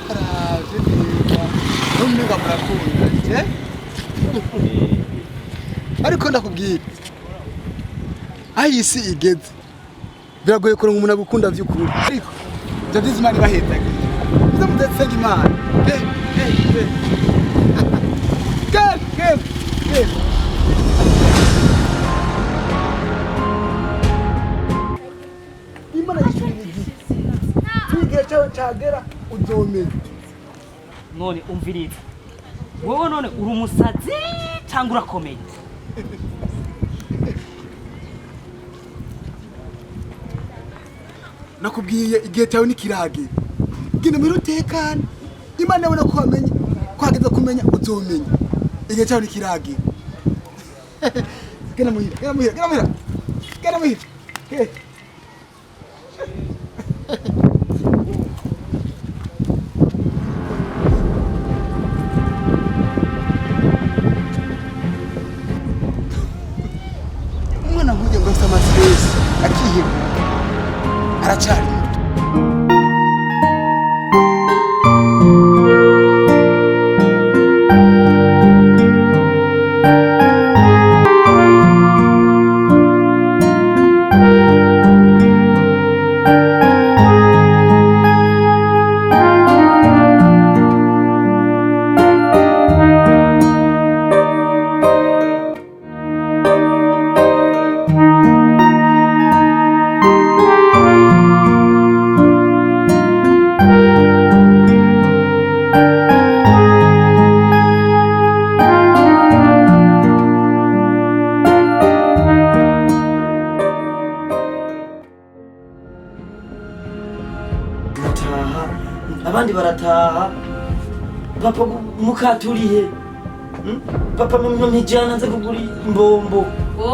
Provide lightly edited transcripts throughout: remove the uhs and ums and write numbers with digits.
Aravye neza. N'umwuga murakunda. Ariko ndakubwira. Ayisi igeze. Biragoye ko umuntu agukunda vy'ukuri. Ariko Jadizi Imana ibahetaga. Ndamudetsenga Imana. Gel. Imana yishurira igihe. Igihe cyawe cyagera uzomenya. None umviriza. Wowe none uri umusazi cyangwa urakomeye? Nakubwiye igihe cyawe nikirage. Genda muri utekane. Imana yabona ko wamenye. Kwageza kumenya uzomenya. Igihe cyawe nikirage. Genda muhira. Umwana nkujya ngo afite amasiresi akiheba aracari abandi barataha papa mukaturihe papa mpijana nze kugura imbombo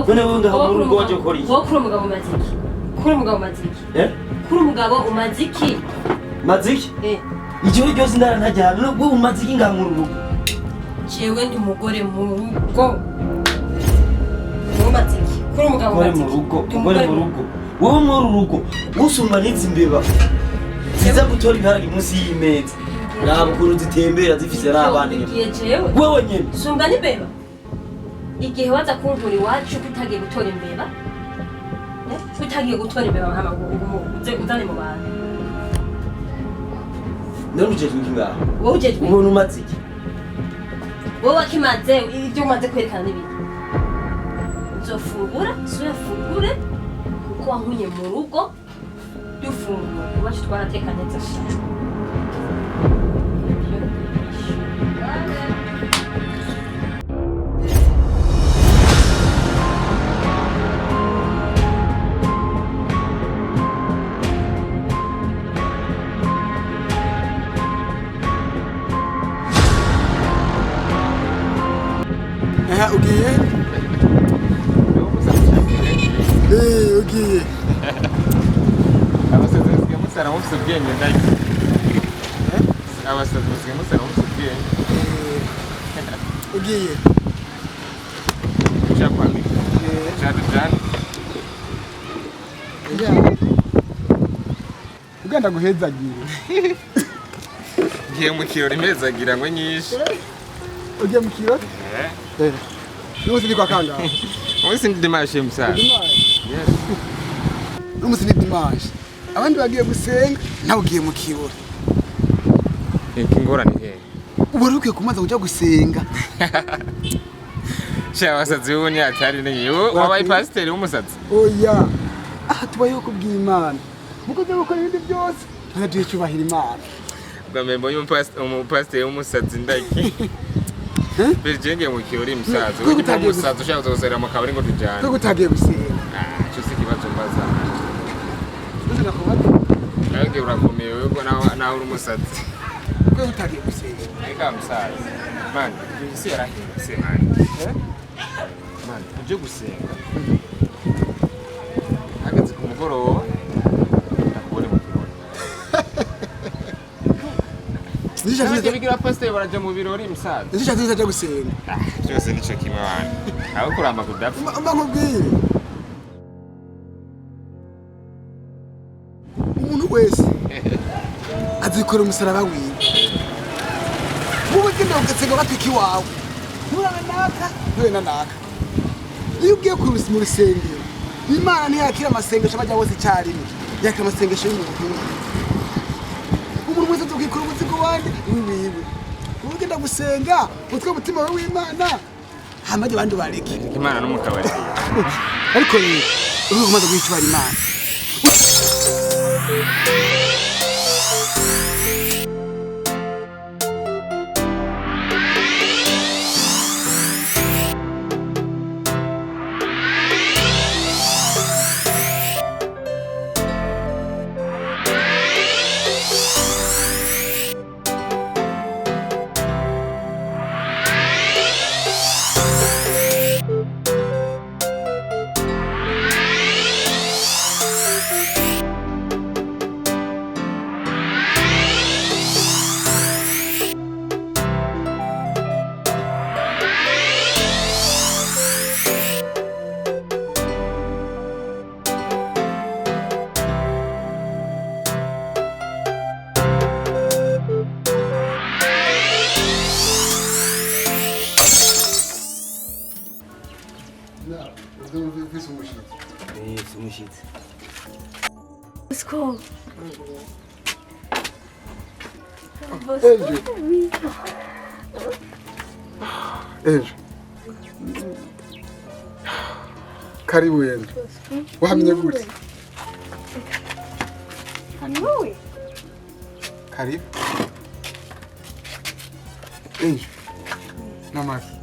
none wewe ngaho urugo waje ukora iki? Wowe kuri umugabo maziki. Kuri umugabo umaziki. Maziki? Ijoro ryose ndara ntajyana no umaziki ngaho urugo. Jewe ndi umugore mu rugo. Umaziki. Kuri umugabo maziki. Umugore mu rugo. Wowe mu rugo usumba n'izi mbeba. Siza gutora ibiharage munsi y'imeza. Nabo kuru zitembera zifise n'abana. Wewe nyene. Sumba ni beba. Igihe waza kunkura iwacu kutagiye gutora imbeba. Kutagiye gutora imbeba hama uze uzane mu bantu. None ujeje ngaho. Wowe ujeje. Ubona umaziki. Wowe wakimaze ibyo umaze kwerekana n'ibindi. Uzofungura, suyafungure kuko wankunye mu rugo. Dufungura kubacho twarateka neza cyane. Ugiye? Ugiye. Abasazi musara mufite ubwenge ndaki. Abasazi musara mufite ubwenge. Ugiye. Chapa. Chana. Uganda guhezagira. Ngiye mu kirori mezagira ngo nyishe. Ugiye mu kirori? Nusi ni kwa kanga. Umunsi ndi dimanche musara. Yes. Nusi ni dimanche. Abandi bagiye gusenga nawe ugiye mu kirori. Ingorane he. Ubaruke kumaza kuja gusenga. Sha wasazi woni atari niyo wabaye pastor w'umusazi. Oya. Tubayeho kubw'Imana. Mukoze gukora ibindi byose. Ntagiye cyubahira Imana. Bwamembo y'umupastor w'umusazi ndaki. Berjenge mu kirori musazi. Ugiye umusazi ushaka kuzosera mu kabari ngo tujyane. Ko gutagiye gusenga. Cyo kibazo mbaza. Ndashaka kubaza. Nage urakomeye wewe nawe uri umusazi. Ko gutagiye gusenga. Eka musazi. Man, isi yarahise man. Man, uje gusenga. Hageze ku mugoroba. Nakubone mu kirori. Nishaka bigira pastor baraje mu birori musazi. Nishaka tuzaje gusenga. Cyose nico kimwe bana. Aho kuramba kudapfa. Mba nkubwire. Umuntu wese azikora umusaraba wiwe. wowe ugenda ugasenga batwika iwawe nturane naka nture na naka iyo ugiye mu rusengero Imana ntiyakira amasengesho bajya bose icyarimwe yakira amasengesho y'umuntu umuntu wese tukikora umuzigo wande wiwe ugenda gusenga utwe mutima wawe w'Imana hamaje abandi bareke Imana n'umukabari ariko rero ubu umaze guhitwara Imana umushitsi Bosco. Ejo karibu yenda wamenye gute Haniwe. karibu Ejo namaki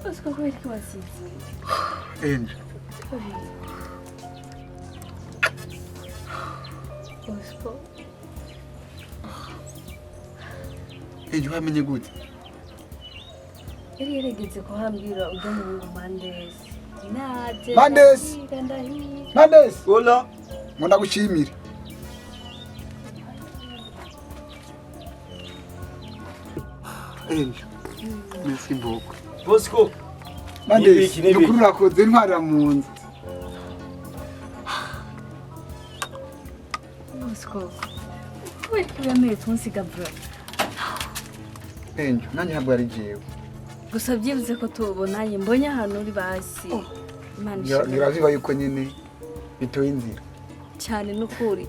Bosco kubera ko wasize. Ejo Bosco. Ejo wamenye gute Yari yarigeze kuhambira ujya mu bihugu Mandesi. Naje. Mandesi. Ndahira. Mandesi Hola munda gushimira Ejo merci beaucoup Bosco Mandesi Nibiki. nukuri urakoze ntwarira mu nzu Bosco. Kubera ko yameye tunsiga bro. Ejo nanjye ntabwo yari jewe Gusa byibuze ko tubonanye mbonye ahantu uri basi. Imana niraziba yuko nyine bitoye inzira cyane n'ukuri.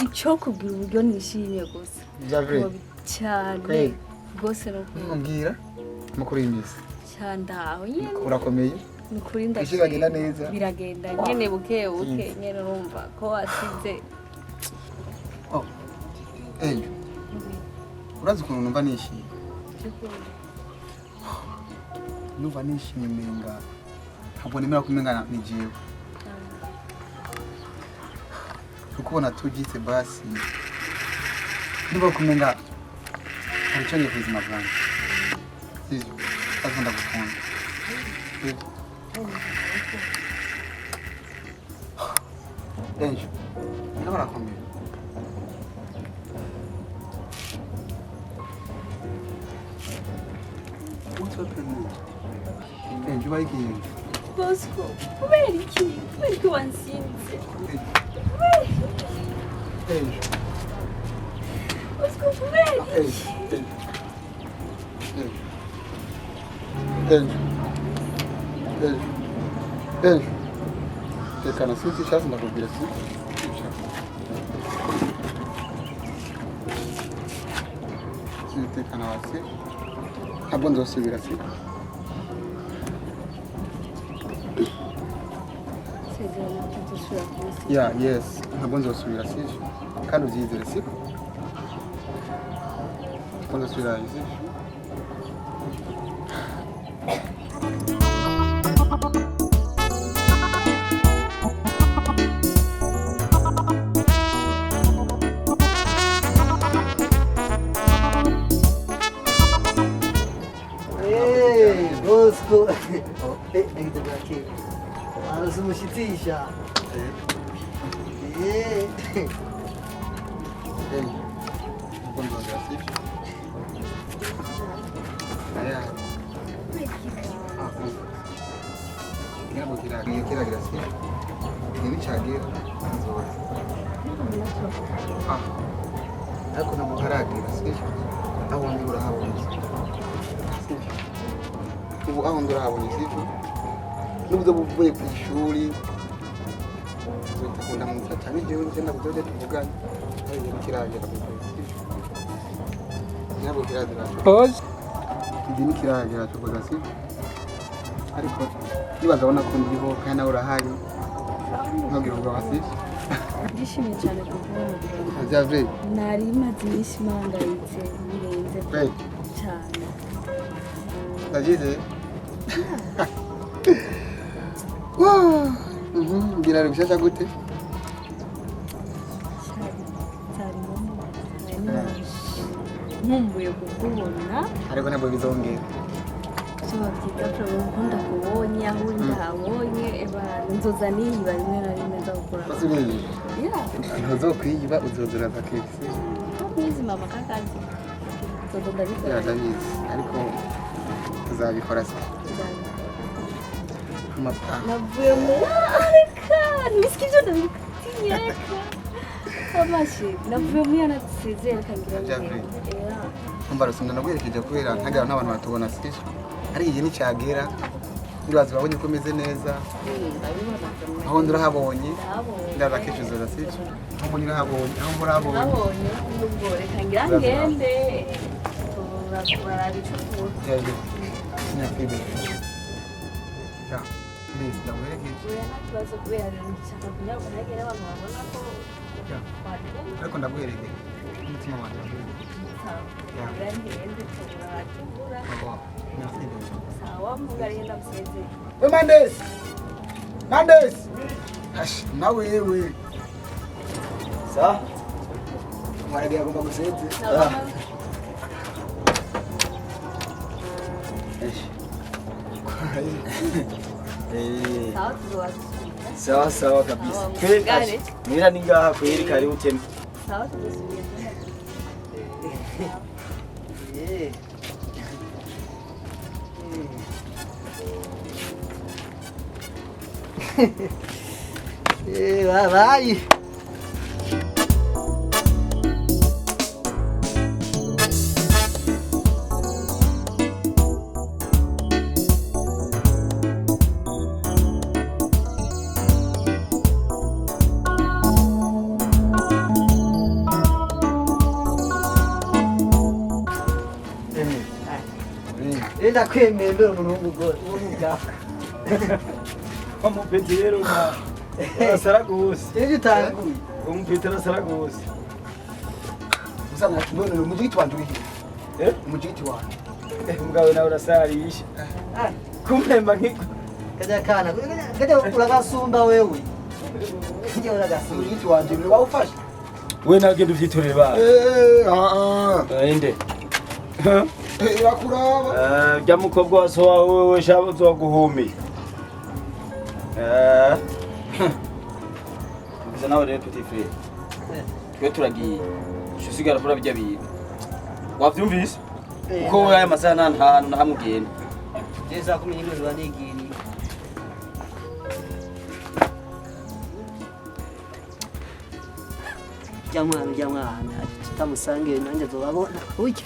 Icyo kubwira uburyo nishimye gusa. Javre Cyane. Gose no mbwira amakuru y'imisi cyane aho nyine. urakomeye Nukuri biragenda neza biragenda nyene buke buke nyene urumva ko wasize. Ejo urazi ukuntu numva nishimye numva nishimye menga ntabwo nemera kumenga ni jewe ukubona tugitse basi niba kumenga hari icyo ngiye ku buzima bwanjye sivyo azunda gukunda Ejo niba barakomeye Ejo bayigiye Bosco kubera iki wansinze. Ejo Bosco kubera iki? Ejo tekana sinzi icyatsi ndakubwira sinzi tekana hasi ntabwo nzosubira si yes ntabwo nzosubira si kandi ubyizere si ntabwo nzosubira si Bosco, ahita bwakeye araza umushitisha ntabwo nzongera si ntabwo kiragira si igihe nicagira nzoza ariko namuharagira sibyo aho ndi urahabona ubu aho ndi urahabona sibyo n'ubwo buvuye ku ishuri ukunda mu cyane igihe uri cyenda kudoda tuvugana ari kiragera ku sibyo nabo kiragera pause ibi kiragera tuvuga sibyo ariko nibaza abona ko ndiho kandi nawe urahari ntabwira ubwo wasibye ndishimye cyane kubona Javre nari maze iminsi mpangayitse birenze cyane ndagize ngira ari gushyashya gute nkumbuye kukubona ariko ntabwo bizongera babyita ko ndakubonye aho ndahabonye inzoza niyiba rimwe na rimwe ndakura ntuzokwiyiba uzozura zakesi ubuzima makakazi todo ndabikora ndabizi ariko tuzabikora se navuye muri areka nisiki ibyo ndabitinyeka amashi navuye muri yanasezeye kangira mbara sunda nagwerekeje kubera ntagira n'abantu batubona sije ari igihe nicyagera ndibaza babonye ko meze neza aho ndurahabonye ndaza kecuzo sije aho ndurahabonye aho murabonye nubwo reka ngira ngende turakora bicukuye sinakwibe ya mbese ndagwerekeje nakibazo kubera nshaka kunyara kunagera abantu babona ko ariko ndagwerekeje umutima wanjye we Mandes na wewe sa mwaragiye agomba guseze sawa kabisa kweli mira ningaha kweli karibu tena sawa tuzosubira vai. Enda kwemera umuntu w'umugabo. Petero na Saragossa. Ele tá com Petero Saragossa. usanga kibona umujyi twanje wihe umujyi twanje Mugabo nawe urasarisha. Kumpemba nkiko. Kaja kana. Kaja uragasumba wewe. Kaja uragasumba. umujyi twanje ni bawufasha We nagenda uvyitorera ba. Inde. irakuraba Jya mukobwa waso wawe we shabo zoguhumi. Biza nawe rero petit frère. Twe turagiye. Shusigara kura bijya bintu. Wavyumvise? Uko we aya masana nta hamugenda. Jeza kuminyino zwanigiri. Jamwana tutamusange nanje zobabona uke.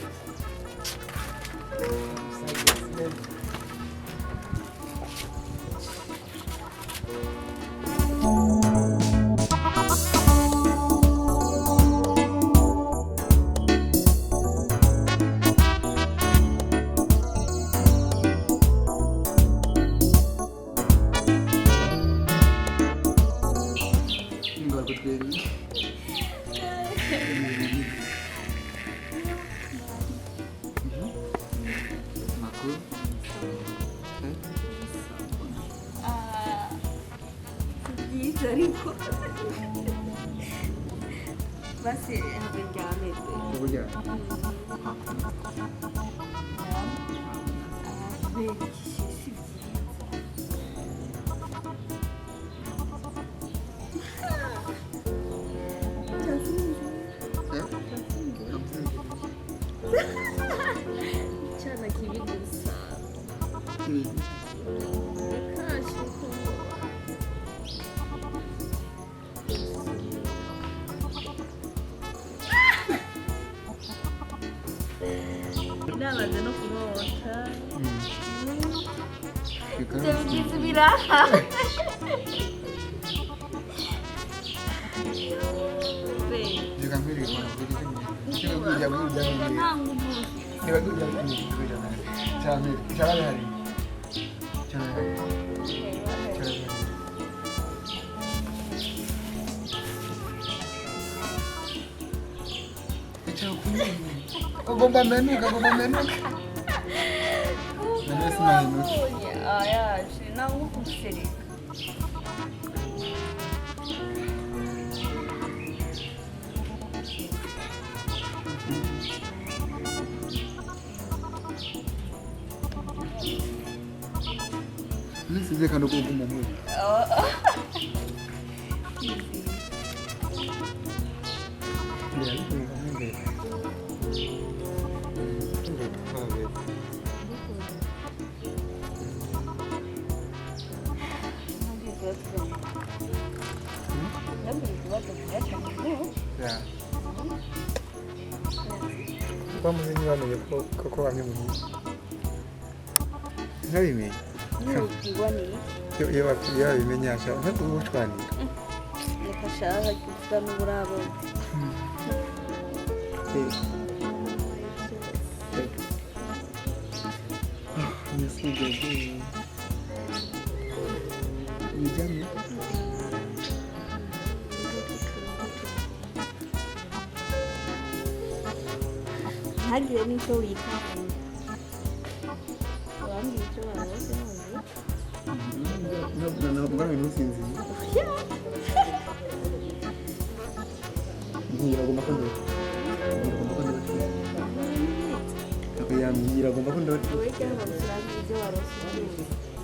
basi habenjame uburyo cyana kibi gusa nabaze no kurota Reka ibyo bigize ibiraha reka mbere Gomba menuka. yaje nawe ukusereka Nisize kando kuguma mu. Ya. Vamos a llevar lo que wamye mu. Nabime. Yo yabimenyasha ntabwo ubucwanira. reka shaka kuvuga n'uburabo ntagire n'icyo witanga wambwira icyo warose none Ntabwo binusinzi. Ngiragomba ko ndota. Ngiragomba ko ndota. wowe cyangwa usangiye ibyo warose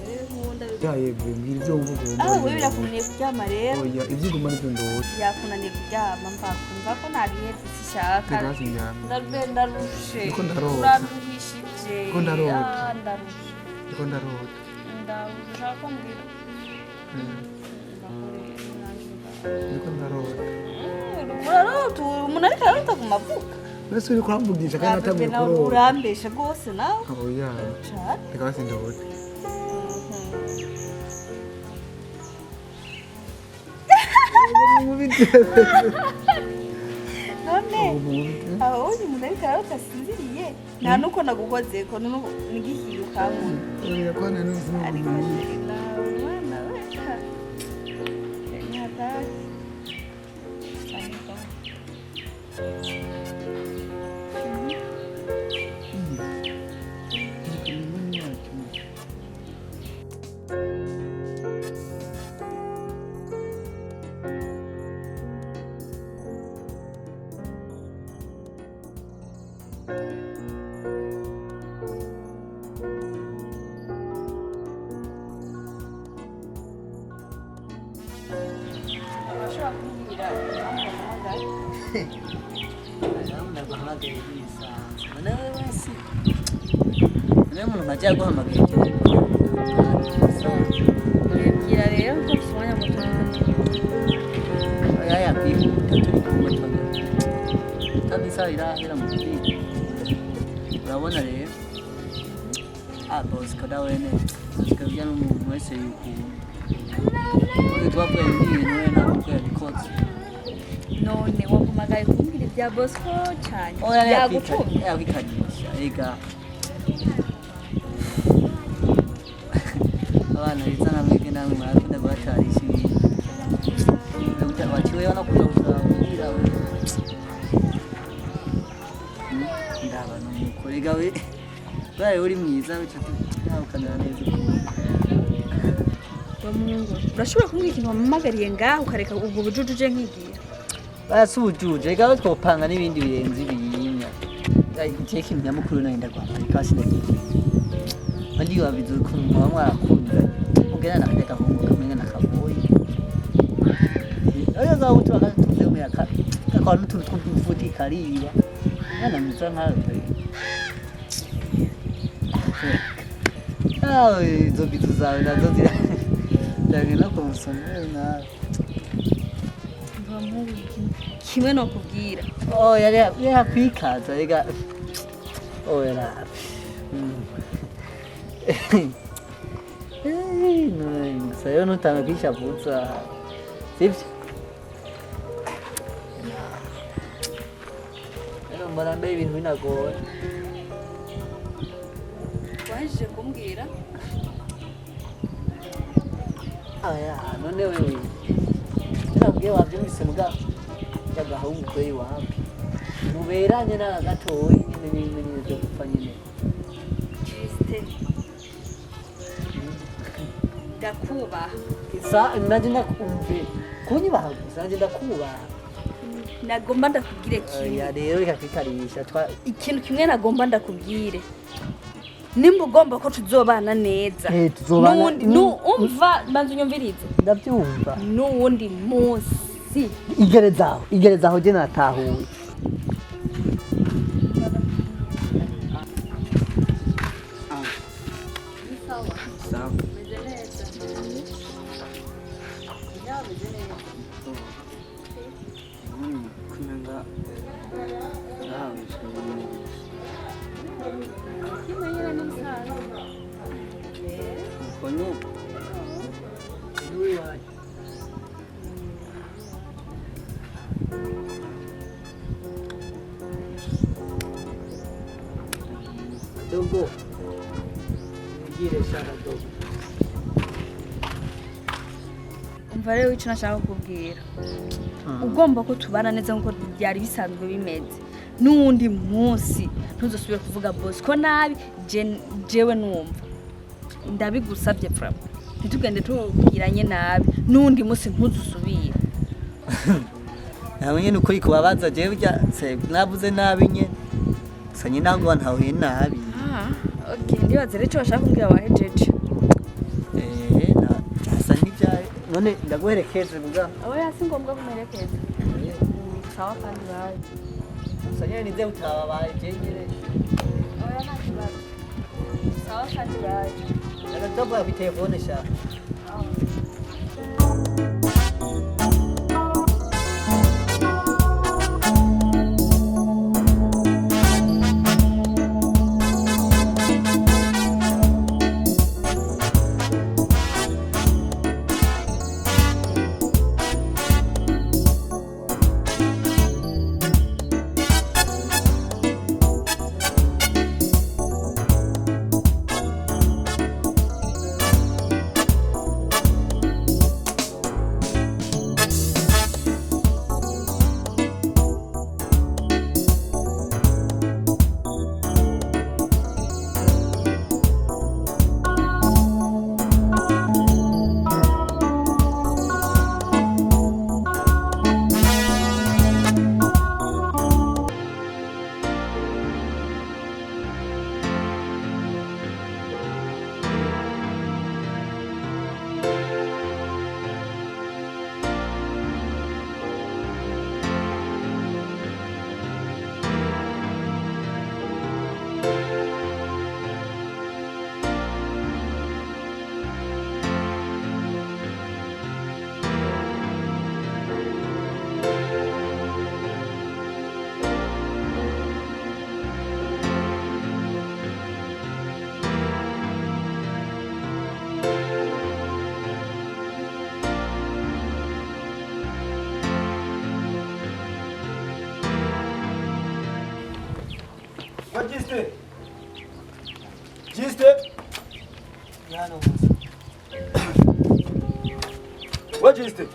rero nkunda Yego mbwira ibyo wumva. wowe birakunaniye kuryama rero Oya ibyiguma nibyo ndota. byakunaniye kuryama mvakumva ko nabihetse sishaka Tegazi njyana. ndarushe Niko ndarota. uraruhishije Niko ndarota. ndarushe Niko ndarota. ndashaka ko mbwira Niko ndarota. urarota umuntu ariko ararota ku mavuka Nese uri kuramvugisha kandi atamye nawe kurota. urambeshe rwose nawe Oya. cyane Tegazi ndota. none aho uyu muntu ariko ararota asinziriye nta nuko nagukoze ko n'igihiye ukankunda Oya kwana nuzi ariko n'ubundi. nawe mwana weka nyatari urashobora kumbwira impamvu wamuhamagaye ndaguhamagaye bisanzwe nawe wese niyo umuntu ajya guhamagaye mbwira rero ko ufite umwanya muto yaya kwihuta turi kumutona kandi isaha irahera mu kwiga urabona rero bosco dawene sikabya n'umuntu wese yikunda uyu twavuye n'ibintu we ntabwo yabikoze none wampamagaye kumbwira ibya bosco cyane oya yagutumye yakwikanisha ega abana biza na mwebwe namwe mwarakunda guhatarisha ibintu waciweho no kuza kuzabwira we ndaba n'umukorega we bwawe uri mwiza bityo ntabukanira neza bamungu urashobora kumbwira ikintu wampamagariye ngaho ukareka ubwo bujujuje nk'igira basubujuje ega twopanga n'ibindi birenze ibiyimya iteka imyamukuru nayo ndagwamara kasi ndagiye bandi wabize ukuntu muba mwarakunze ugena nakajya gahungu kamenya nakaboye oyo zawe utura kandi tuvuze umuyaga kakaba n'utuntu tw'udufuti kariba mwana mwiza nkawe izo bizu zawe nazo ziragenda kumusomera nawe kimwe no kubwira yari yakwikaza rega oya sayo nutanga kwishavuza sivyo mbona mbe ibintu binagoye waje kumbwira aya none wewe nabwiye wabyumvise muga yagahungu kwe wapi muberanye na gatoyi nyine byo gupfa nyine Kriste ndakubaha nanje ndakumve kunyibaha gusa nanje ndakubaha nagomba ndakubwire kimwe ya rero reka kwikarisha ikintu kimwe nagomba ndakubwire nimba ugomba ko tuzobana neza tuzobana umva manzi unyumvirize ndabyumva n'uwundi munsi igerezaho je natahuye sawa kunanga konye dogo ngire shaka dogo umva rero icyo nashaka kukubwira ugomba ko tubana neza nk'uko byari bisanzwe bimeze n'uwundi munsi ntuzosubire kuvuga boss ko nabi jewe numva ndabigusabye fra ntitugende tubwiranye nabi n'undi munsi ntuzusubire nawe nyene ukuri kubabaza jewe bya navuze nabi nyene sanye ntabwo ntahuye nabi okay ndibaze rero icyo bashaka kumbwira wahejeje asa n'ibyawe none ndaguherekeze muga abo yasi ngombwa kumerekeza sawa kandi bawe sanye nize utababaye jengere oya nakibazo sawa kandi bawe ndabwa ku telefone sha Jiste yano wajiste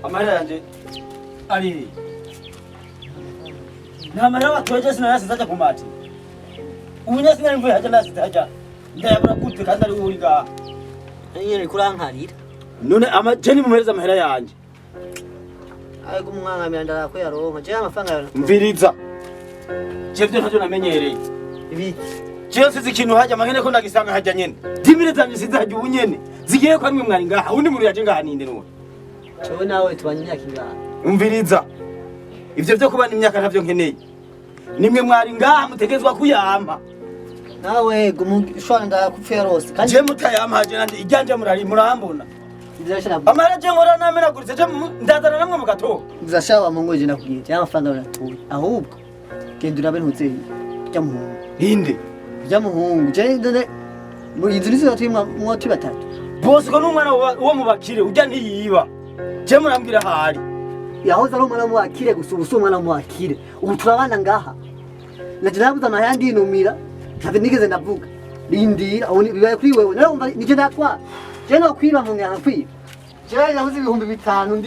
amara yanje ari namara watoje sinarasi zaja kumati ubunya sinari mvuye haja nasi haja ndayabura gute kandi ari uri ga nyene kurankarira none amajeni muhereza amahera yanje ariko umwangamira ndarako yaronka je amafaranga mviriza Jevyo ntajo namenyereye ibiki Jewe sizi ikintu haja amahene ko ndagisanga haja nyene dimire zanje sizi haja ubunyene zigiye ko nimwe mwari ngaha undi muntu yaje ngaha ninde none cyo nawe tubanye imyaka ingana umviriza ivyo byo kubana imyaka ntavyo nkeneye nimwe mwari ngaha mutegezwa kuyampa nawe gumushwana ndakupfera rose kandi je mutayampa haje nande ijyanje murambona bizashana amara je nkora namenaguritse je ndazana namwe mu gato bizashaba mu ngoje nakubwiye amafaranga uratuye ahubwo genda urabe ntuzeye Jamuhungu. inde Jamuhungu. Je ndone muri inzu nizo turi mwoti batatu. bose ko n'umwana wo mubakire ujya ntiyiba je murambwira hari Yahoze ari umwana muwakire gusa ubu si umwana muwakire. Ubu turabana ngaha. Naje nabuze amahandi inumira. Ntabwo nigeze ndavuga. Rindira aho bibaye kuri wewe. Nawe umva nije ndatwa. Je no kwiba mu ngana kwiba. Je nabuze ibihumbi 5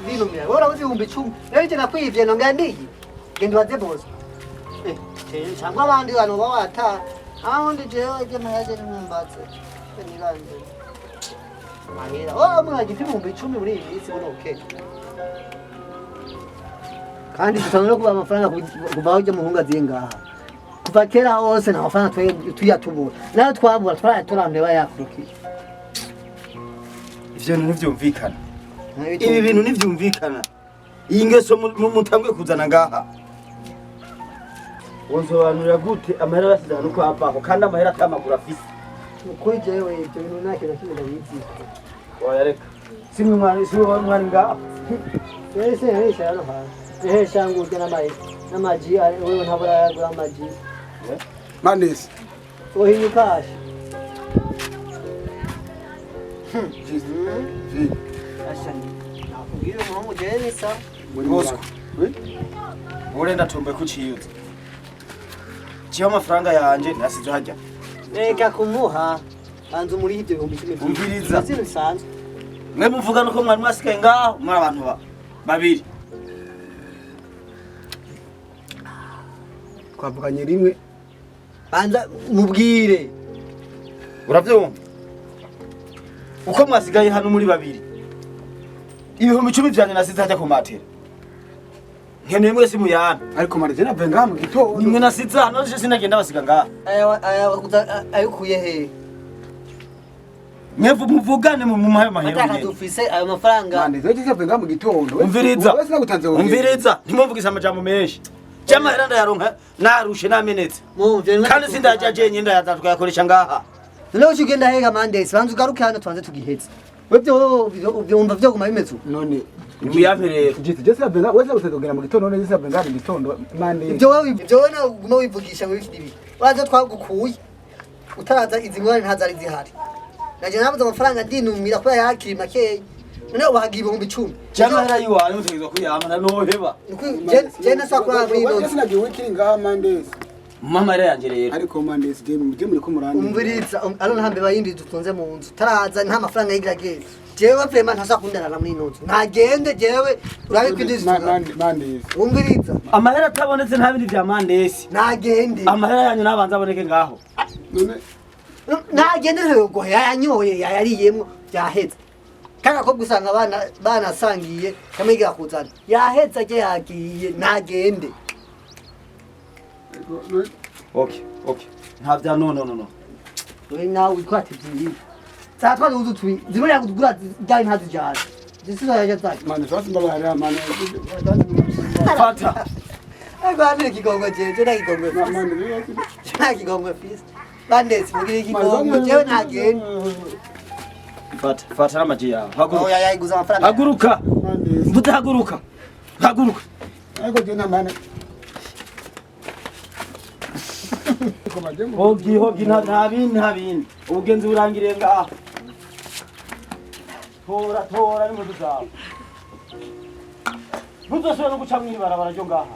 ndinumira. Wowe urabuze ibihumbi 10. Rero je nakwivye no ngandiye. Genda waze bose. Cyangwa abandi bantu bawata. Ahundi jewe je mayaje n'umbatse. Nibanje. Mahera. Oh mwaje ibihumbi 10 muri iyi minsi bone okay. Kandi tutangira kuba amafaranga kuva aho Jamuhungu aziye ngaha. Kuva kera hose nta mafaranga tuyatubura. Nayo twabura twarayatorane bayakurukiye. ivyo bintu ntivyumvikana ibi bintu ntivyumvikana iyi ngeso mutangwe kuzana ngaha wonsobanurira gute amahera basizana nuko avaho kandi amahera atamaguru afise Ukuri jewe ibyo bintu nta kintu kimwe ndabizi. wayareka simwe mwari ngaha Yese hano hano. Shangu ujya n'amaji wewe ntabura yagura amaji. Manesi. Uhinyukaje. Ashani. Nakubwira umuhungu jewe nisa. bosco urenda tumbe kuciyuza ciho amafaranga yanje nasizo hajya Reka kumuha. Banza muri ibyo bihumbi 10. Umviriza. Sino bisanzwe. mwe muvuga nuko mwari mwasigaye ngaho muri abantu babiri Twavuganye rimwe. Banza mubwire. uravyumva uko mwasigaye hano muri babiri ibihumbi 10 vyanje nasize hajya ku matera nkeneye mwese muyampe Ariko marije navuye ngaha mu gitondo. nimwe nasize hano je sinagenda basiga ngaha Ayukuye he? mwevu muvugane mu mayo mahera Ataka dufise ayo mafaranga. Manesi wewe navuye ngaha mu gitondo. umviriza Wewe sinagutanze wowe. umviriza ntimumvugize amajambo menshi cyamahera ndayaronka narushe namenetse Mumvye kandi sindajaje nyenda yatatukayakoresha ngaha Leo ugenda hega Mandesi banza ugaruke hano twanze tugihetse. Webyo byumva byo guma bimeze. None muyampe rero Jise navuye ngaha wewe sinagutanze mu gitondo none navuye ngaha mu gitondo. Manesi. Ibyo wowe na guma wivugisha muri iki. Waza twagukuye. Utaraza izi ngorane ntazari zihari. Naje nabuze amafaranga ndinumira kuba yakiri makeye. None ubahaga ibihumbi 10. cyamahera yiwawe mutegezwa kuyampa nabihoheba Je nasakura muri Wewe ino. sinagiye wikiri ngaha Manesi. mama rero yanje rero Ariko Manesi je muri ko murandi. Umviriza alona hambe bayindi dutunze mu nzu. Taraza nta mafaranga yigira gese. Jewe vraiment ntasakundana muri ino nzu. Ntagende jewe urabe kwindiza. Manesi. Umviriza amahera atabonetse nta bindi vya mandesi ntagende. amahera yanyu nabanza aboneke ngaho None Ntagende rego yanyoye yariyemwo byahetse. Kaka ko gusanga abana banasangiye kamigira kuzana. Yahetse aje yagiye ntagende. okay nta vya no We nawe utwate byiri. Zatwa uzu twi. Zimwe yakugura dai ntazi jana. Zisizo yaje zaki. Manesi wasimba Manesi. fata Ego abire kigongo je na kigongo. Manesi. Na kigongo fist. Bandesi mugire kigongo je ntagende. fata n'amaji yawe haguruka Oya yayiguza amafaranga. haguruka Manesi. mvuze haguruka Ariko je na Manesi. hogi nta bindi ubugenzi burangiriye ngaho tora n'impuzu zawe ntuzosubire no guca mw'ibarabara ryo ngaha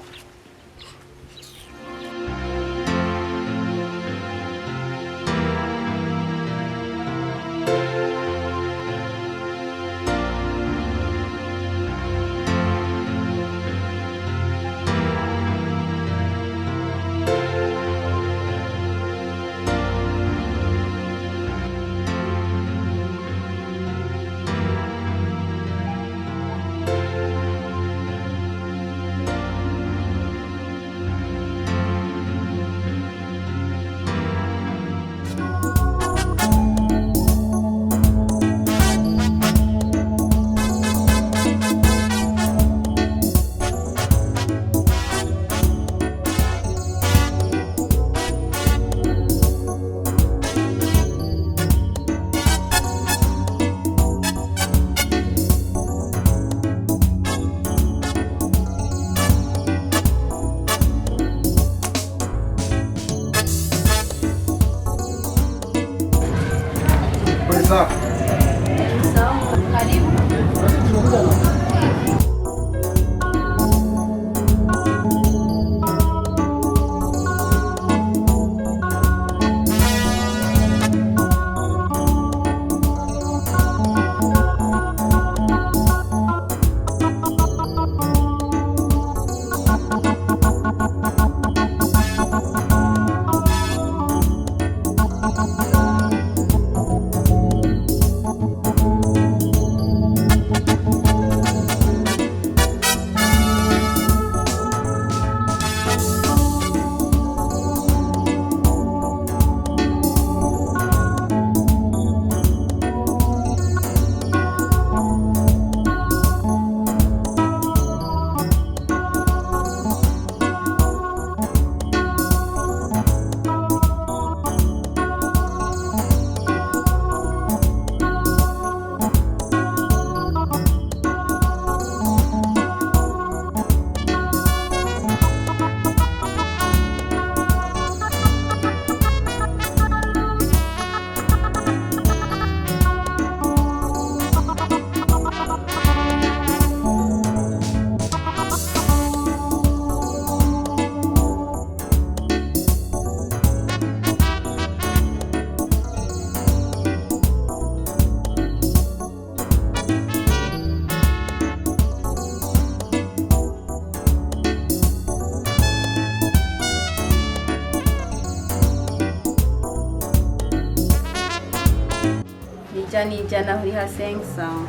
ijana uri ha 500.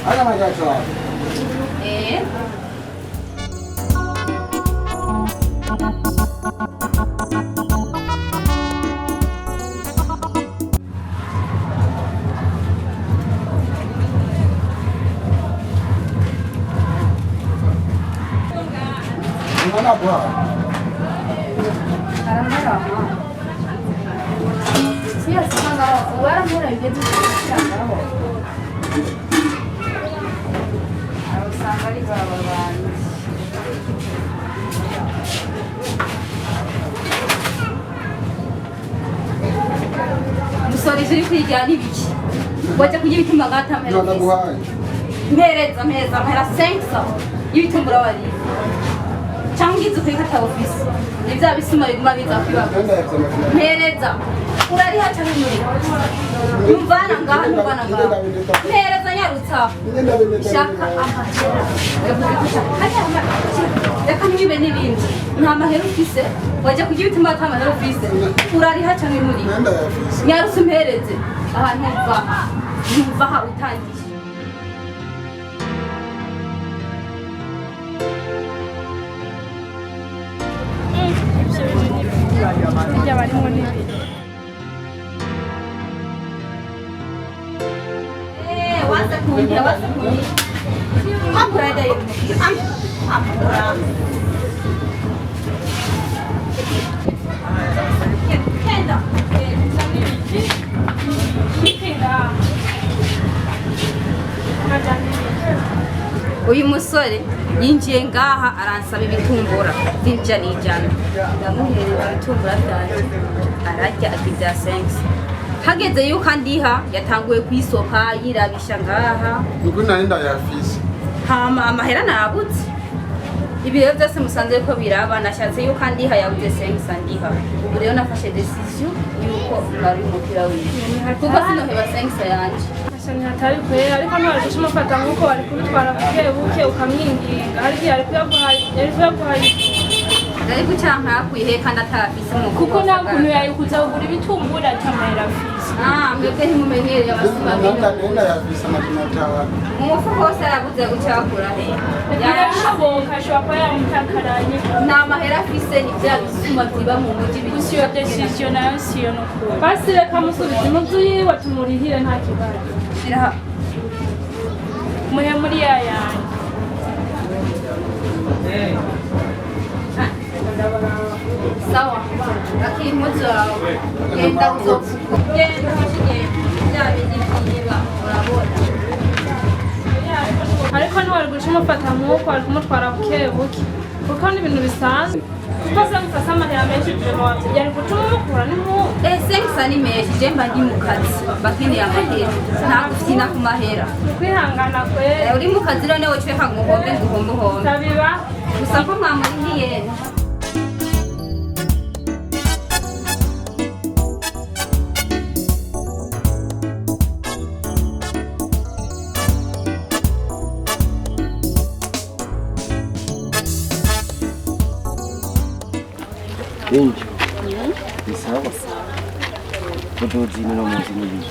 Ana magato. Mana buah? Siya sana wala mura ibyo cyangwa. Usanga ari abantu. Musore ziri kwijyana ibiki? Waje kugira ibitumba gatamera. Nona buhaye. Mpereza 500 y'ibitumbura bari. Cyangwa inzu kwikata office. Nibya bisima biguma biza kwibaga. Mpereza. Urariha cyane muri. Numvana ngaha. Mpereza nyarutsa. Shaka amahera. Reka ntibibe n'ibindi. Nta mahera ufise. Waje kugira ibitumba gatamera office. Urariha cyane muri. Nyarutsa mpereze. Ahantu mva utangiye. Bijya barimo n'ibindi. Waza kunyira. Amurada yo. Amura. Kenda. Uyu musore yinjiye ngaha aransaba ibitumbura by'ijana. Ndamuhereza ibitumbura byanjye arajya akibya 5. Hageze yuko andiha yatanguye kwisopa yirabisha ngaha. Nuko narinda yafise. Hama amahera nabutse. Ibi rero byose musanze ko biraba nashatse yuko andiha yabuze 5 andiha. Ubu rero nafashe decision yuko ngari umupira wiwe. Kuko sinoheba 5 yanje. Hatari kwera ariko ntabwo ushobora nkuko bari kubitwara buke ukamwinginga ariko yari kuyaguhaye ariko cyangwa yakwiheka ndatafise mu kuko nta kuntu yayikuza kugura ibitumbura cyamahera afise mwebwe ntimumenyereye abasuma nenda yafise amatunatawa mu mufuko hose arabuze gucakura he yarashoboka ashobora kuba yamutakaranye nta mahera afise ni bya bisuma biba mu mujyi gusa iyo decision nayo siyo no kuba basi reka musubize inzu yiwe tumurihire nta kibazo shiraha muhe muri yayandi sawa lakini mmoja genda uzofuko genda bya bindi byiba urabona ariko ntiwari guca umufata nk'uko wari kumutwara buke kuko ni ibintu bisanzwe kuko se mufase amahera menshi yari guca umukura ni nk'uko sengisa ni menshi je mba ndi mu kazi bakeneye amahera nagufina ku mahera kwihangana kwe uri mu kazi rero newe cwe haguhombe nguhombe tabiba gusa ko mwamurihiye Benji. Sawa. Kudozi no munsi nibi.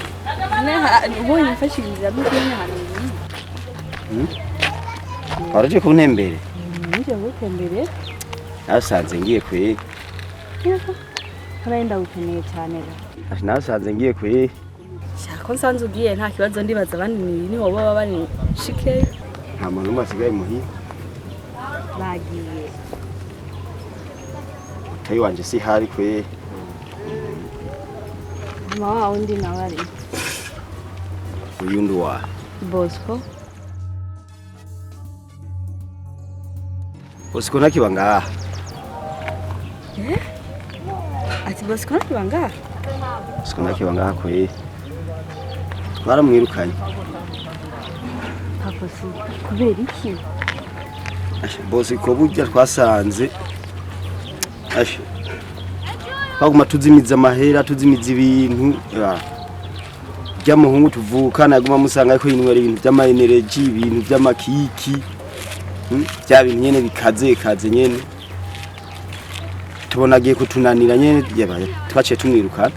ubonye mfashiriza n'ukuri hano. Waraje kuntembere? Nje gutembere. Nasanze ngiye kwe. Karaenda ukeneye cyane. Nasanze ngiye kwe. Shako nsanze ugiye nta kibazo ndibaza abandi ni wowe baba bari shike. Nta muntu masigaye muhi. Bagiye. Tayi wanje si hari kwe. Mama undi nawari. Uyundu wa Bosco. Bosco nakibanga. Ati Bosco nakibanga? Bosco nakibanga kwe. Twaramwirukanye. Papa si kubera iki? Ashe Bosco burya twasanze. Ashe baguma tuzimiza amahera tuzimiza ibintu by'amuhungu tuvukana yaguma musanga ariko yinwera ibintu by'amaenergy ibintu by'amakiki bya bintu nyene bikaze nyene tubonagiye kutunanira nyene twaciye tumwirukana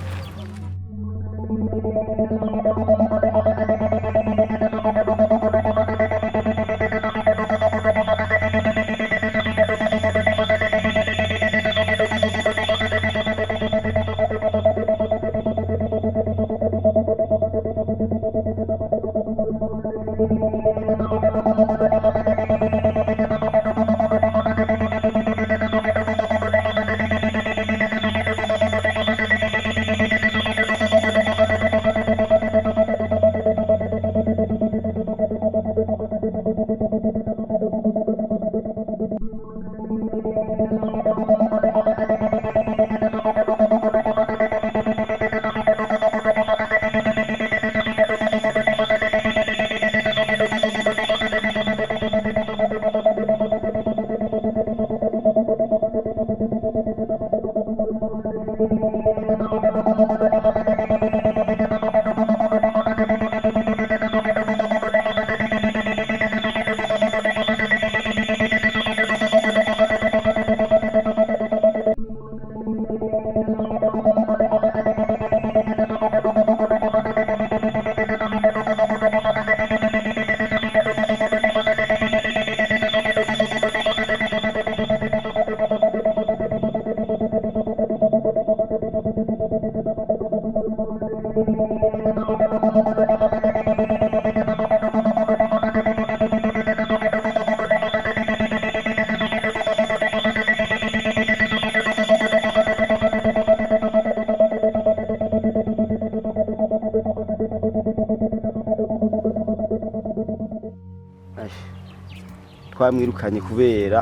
twamwirukanye kubera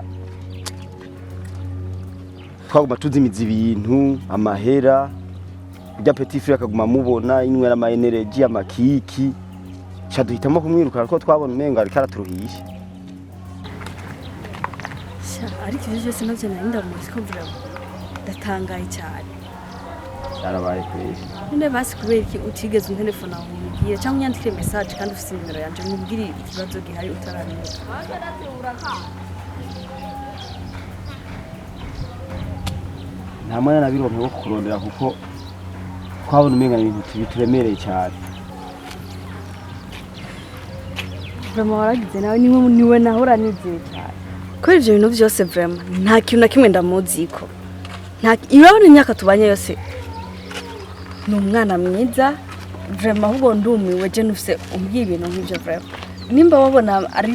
twaguma tuzimiza ibintu amahera burya petit frère akaguma mubona inywera ama energy amakiki cha duhitamo kumwirukana ko twabona umenga ariko araturuhisha ariko ibyo byose nabyo narinda mu masiko mvura ndatangaye cyane yarabaye kwezi none basi kubera iki utigeze telefone aho umubwire cyangwa unyandikire message kandi ufite nimero yanje mubwire ikibazo gihari utaramenya nta mwana nabironke wo kurondera kuko twabona umenga ibintu bituremereye cyane vraiment waragize nawe niwe nahora nizeye cyane ko ibyo bintu byose vraiment nta kintu na kimwe ndamuziko urabona imyaka tubanye yose ni umwana mwiza vraiment ahubwo ndumiwe je nufise umbwiye ibintu nk'ibyo vraiment nimba wabona ari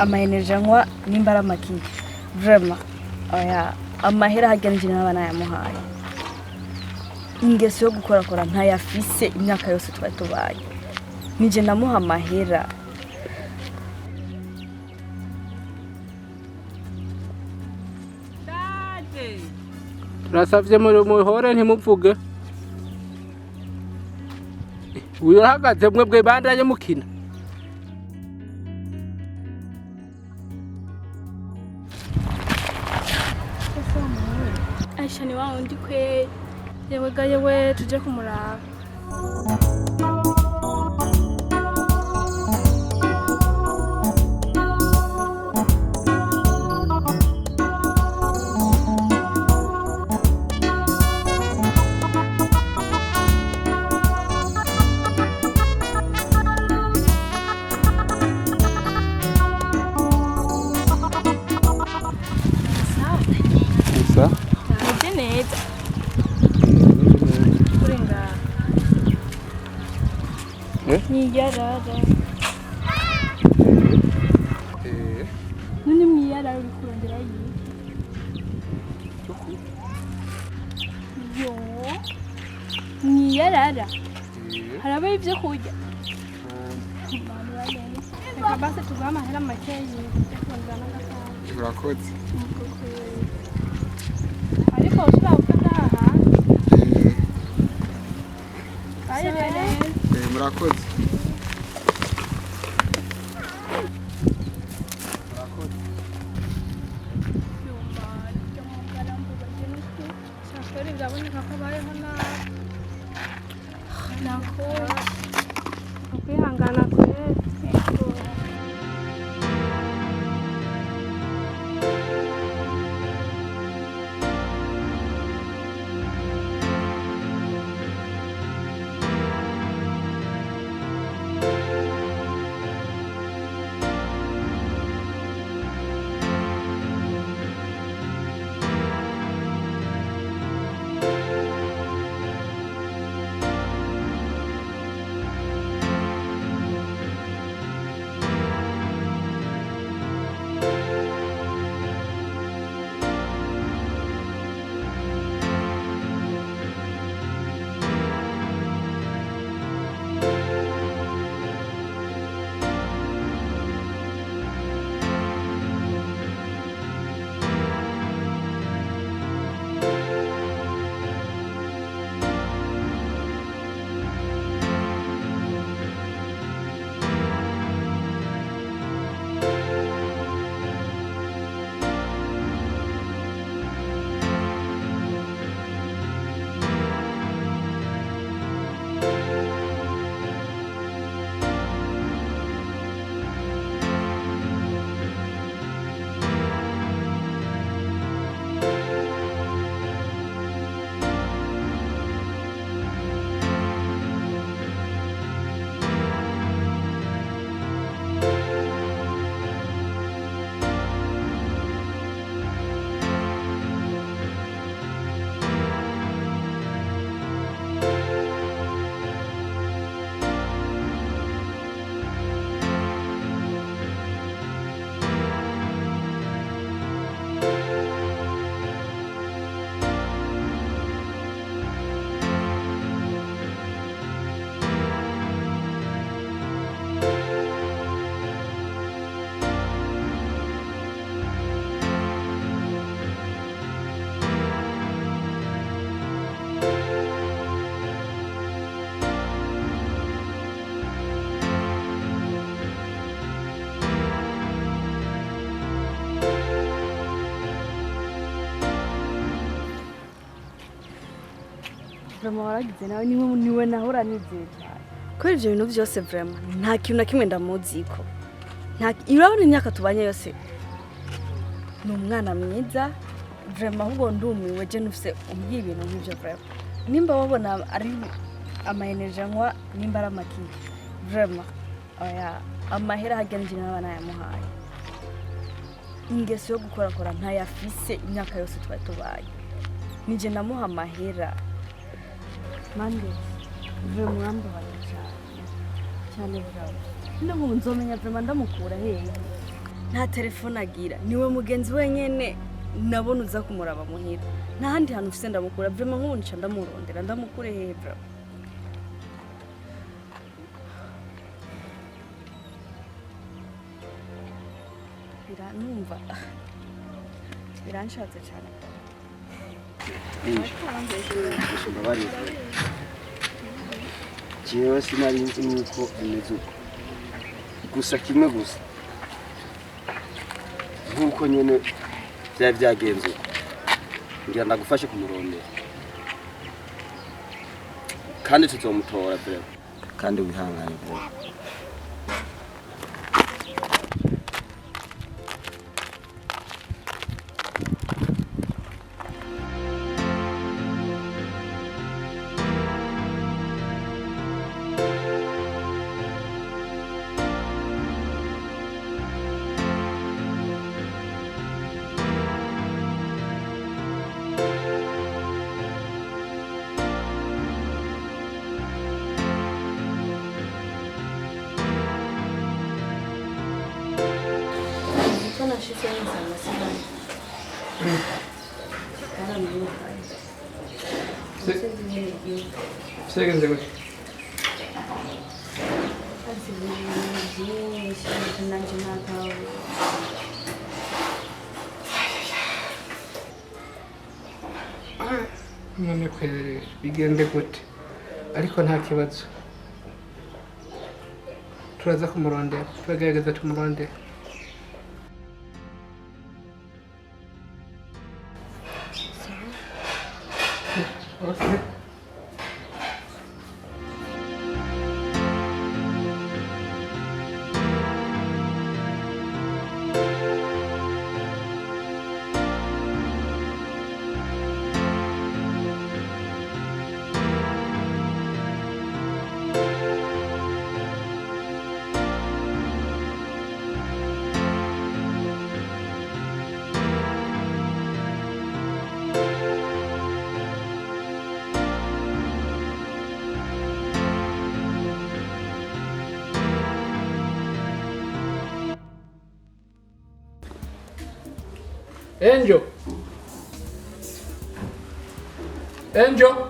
ama energy nkwa nimba ari amakiki vraiment oya amahera hagenje n'abana yamuhaye ingeso yo gukorakora ntayafise imyaka yose twari tubaye nije namuha amahera Turasavye muri muhore ntimuvuge uyu hagaze mwebwe bandanye mukina Aisha ni wao ndi kwe yewe ga yewe tuje kumuraba Miyarara. None miyarara uri kurondera yi. Yo. Miyarara. Harabaye ibyo kurya. Reka basi tugaha amahera makeya kurondera n'agakanda. Murakoze. Ariko ushobora gufata aha. Murakoze. Biraboneka ko abayeho nabi nako ukwihangana kwe vraiment waragize nawe niwe nahora nizeye cyane ko ivyo bintu byose vraiment nta kintu na kimwe ndamuziko urabona imyaka tubanye yose ni umwana mwiza vraiment ahubwo ndumiwe je nufise umbwiye ibintu nk'ivyo vraiment nimba wabona ari ama-energy nkwa nimba ari amakiye vraiment oya amahera hagenje n'abana yamuhaye ingeso yo gukorakora ntayafise imyaka yose tubaye nije namuha amahera mande vraiment murambabaye cyane vraiment ndabona nzomenya vraiment ndamukura hehe nta telefone agira niwe mugenzi wenyene nabona uza kumuraba muhira nta handi hantu ufise ndamukura vraiment nk'ubu nca ndamurondera ndamukure hehe vraiment numva biranshatse cyane jewe sinari nzi nuko bimeze uko gusa kimwe gusa nkuko nyene byari byagenze ngira ndagufashe kumurondera kandi tuzomutora pe kandi wihangane pe Segenze gute none kwere bigende gute ariko nta kibazo turaza kumurondera turagerageza tumurondera okay. Angel. Angel.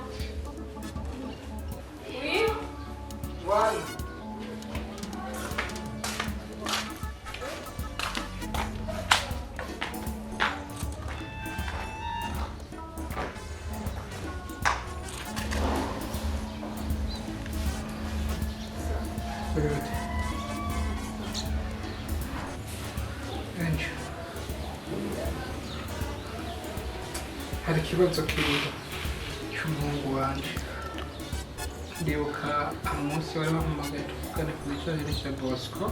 Oui. Why? Good. Angel. Hari ikibazo kiriho cy'umuhungu wanje ndibuka umunsi wari wampamagaye tuvugane ku bijyanye cya Bosco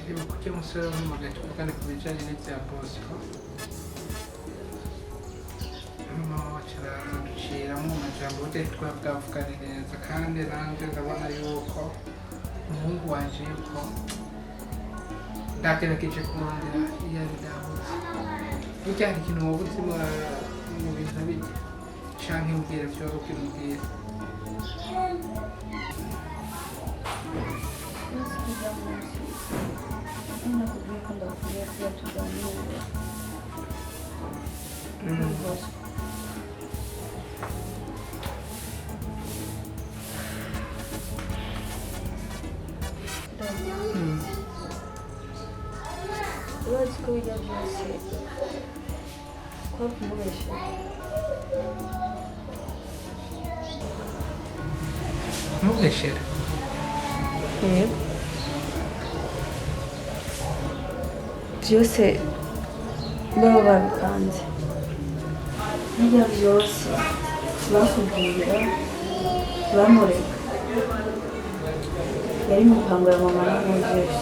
ndibuka ujya umunsi wari wampamagaye tuvugane ku bijyanye n'ibya Bosco mama wacu araza duciramo amajambo utari twabwavugane neza kandi nanjye ndabona yuko umuhungu wanje yuko ndagerageje kurondera iyo bidahuze burya hari ikintu wowe uzi mu bintu bike canke mbwira vyo waba ukimubwira Urazi ko bijya byose ko kumubesha ntubeshera byose baba babipanze bijya byose bakubwira bamureka yari mupango ya mama na Moses.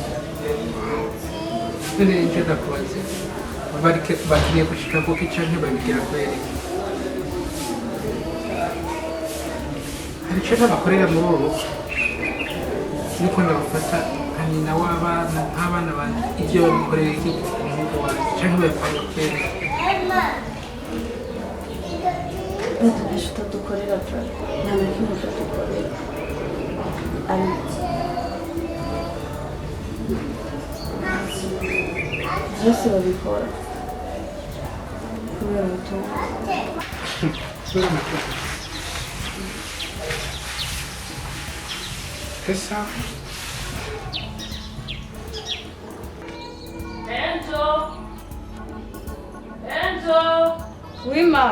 None nje ndakubaze bagiye gushika kuko canke babigira kweri hari ico bakorera muri ubu niko ndabafata nyina w'abana nk'abana banje ivyo babikorera iki umuhungu wanje canke babipanga kweri Ntacyo utadukorera pe nta na kimwe utadukorera byose babikora kubera umutungo. Esa Enzo Wima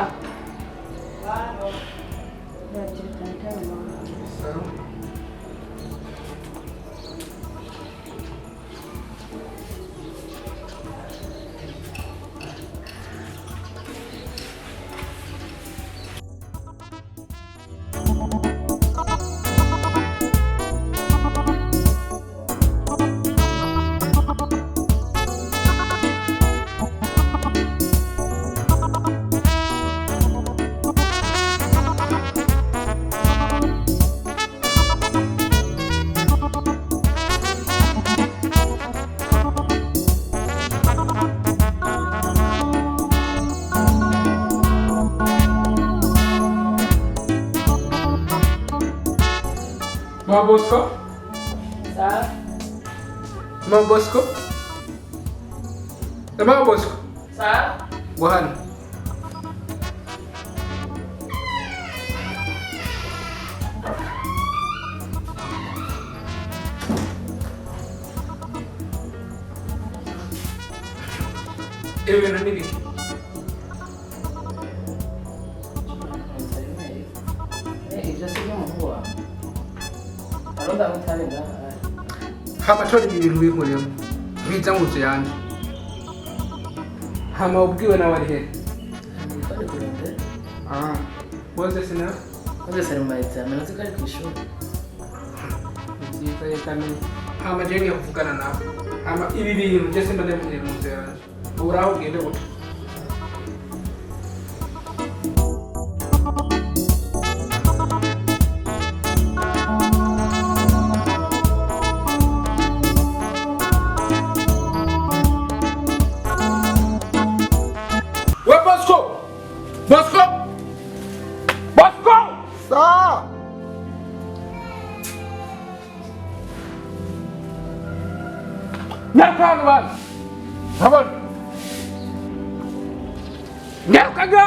Mabosco? Sa? Mabosco? Mabosco? Sa? Buhari. Ibintu ni biki? Hama chori ibintu bimurimo biza mu nzu yanjye hama ubwiwe nawe ari hehe Moses nawe Moses ari mu examen azi ko ari ku ishuri nziza yekamenya hama je ngiye kuvugana nawe hama ibi bintu je simba ndemuteye mu nzu yanjye uraho ugende gute Nyaruka bana. Sabon. Nyaruka ga.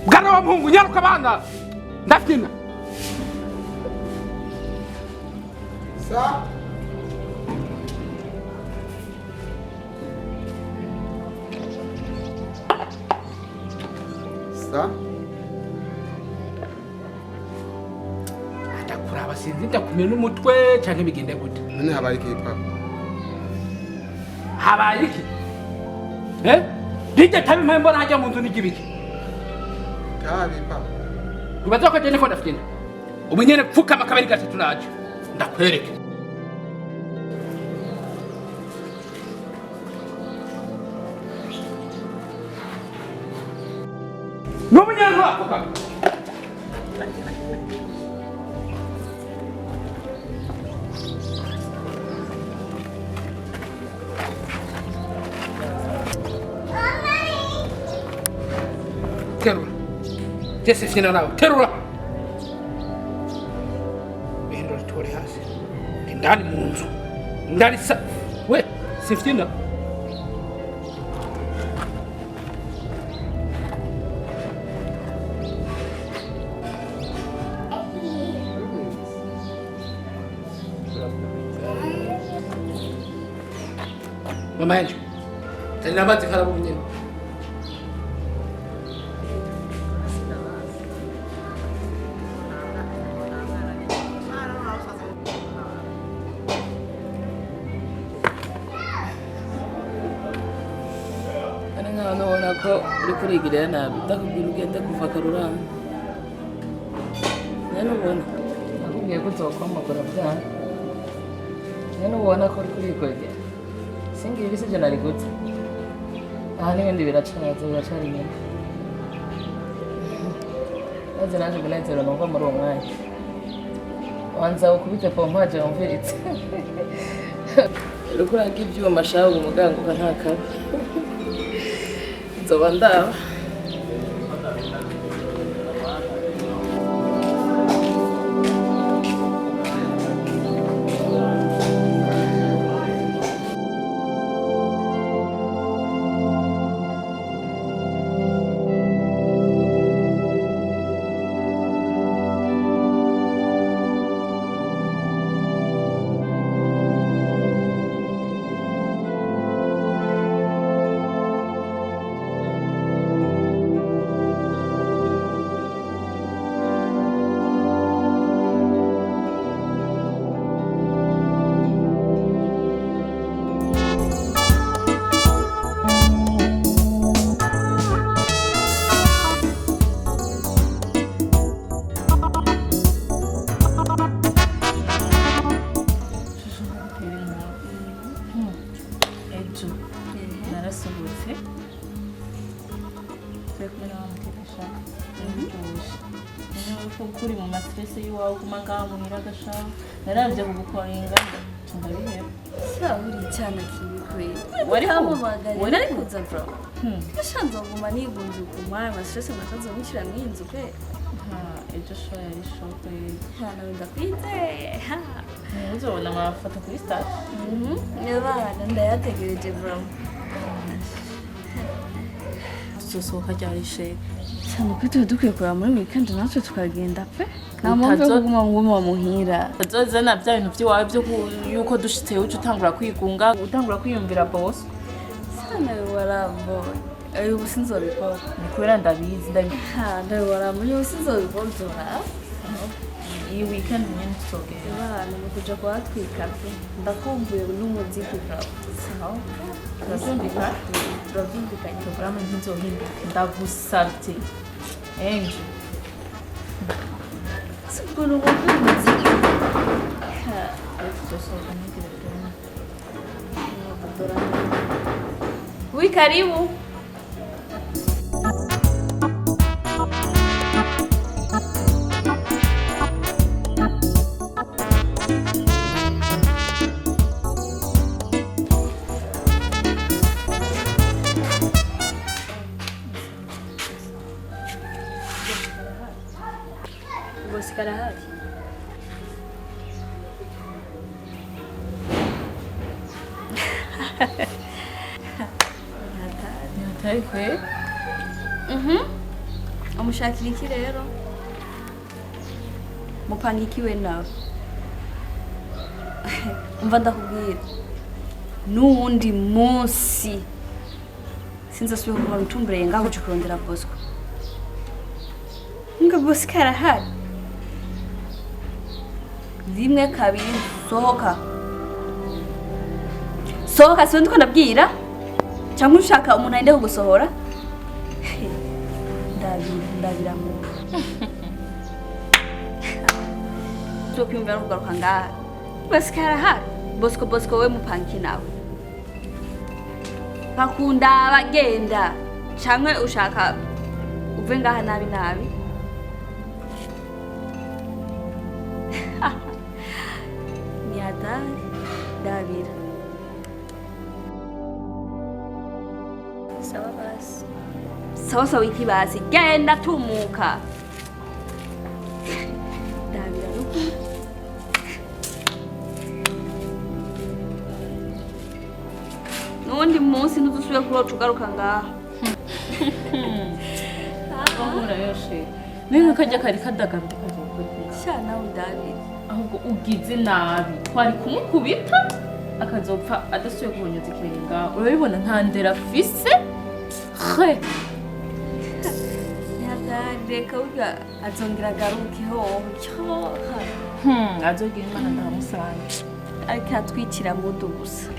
Mwana wa Mungu nyaruka bana. Ndafina. Sa. Sa. Kuraba sinzi ndakumye n'umutwe cyangwa bigende gute none habaye iki papa habaye iki Dije tabi mbona haja mu nzu n'igibiki tabi papa ubaza ko je niko ndafite ubu nyene pfukama kabiri gatatu naje ndakwereke n'umunyantu wako kaka terura jese fina nawe terura bendo litore hasi ndani mu nzu ndani sa we siftina mama yangu tena bati karabu nyine nkabona ko uri kurigirira nabi ndakubwira ugende kuva karuranga nyine ubona nakubwiye ko uzokomagura byanga nyine ubona ko uri kurikwegera singiye ibisibyo nari gute aha n'ibindi biracari inyuma maze naje kunezero numva muri uwo mwanya wanza ukubite pompaje wumviritse uriko uraga ivyuma shaho umuganguka nta kaba nzoba ndaba kuri mu mastress yiwawe kumaga muhira gashaho naravye kugukoringa ndabihera saburi cyane kibikwe wari wari kuza bro gashanzo guma nigunze kumwa mastress matazo mukira mwinzu pe ejo show yari show pe hana ndakwize uzobona amafoto kuri star yabana ndayategereje bro sosoka ryari she cyane ko tuba dukwiye kureba muri weekend natwe tukagenda pe nta mpamvu yo kuguma nguma muhira uzozana bya bintu by'iwawe byo yuko dushitse uca utangura kwigunga utangura kwiyumvira boss sana warabo ubu sinzobikora ni kubera ndabizi ndabibora muri ubu sinzobikora iyi weekend nyine tuzogera abana mu kuja kuhatwika pe ndakumbuye n'umuziki bwawe sawa turavyumvikana porogaramu ntizohinduka ndagusavye Angel sibona umuntu umuziki wi karibu karahari natari kwe amushakira iki rero mupanga ikiwe nawe umva ndakubwira n'uwundi munsi sinzasubira kuva mutumbereye ngaho uje kurondera Bosco nga Bosco arahari rimwe kabiri sohoka siyo ndiko ndabwira cyangwa ushaka umuntu ayinde kugusohora ndabira mu cyo kwiyumvira no kugaruka ngaha Bosco arahari Bosco we mupanki nawe bakunda bagenda cyangwa ushaka uve ngaha nabi Davira. Sawa basi. Sawa iki basi. Genda tumuka. Davira nuko. Nundi munsi ntuzusubira kuroca ugaruka ngaha. ahura yoshe. Mimi kajya kari kadagambye kaje gukora. Cyana Davira. Ahubwo ugize nabi twari kumukubita akazopfa adasuye kuhonyeza ikirenga urabibona nta ndera afise reka uga azongera agaruke hoho azogira imana ndamusanga ariko atwikira mudu gusa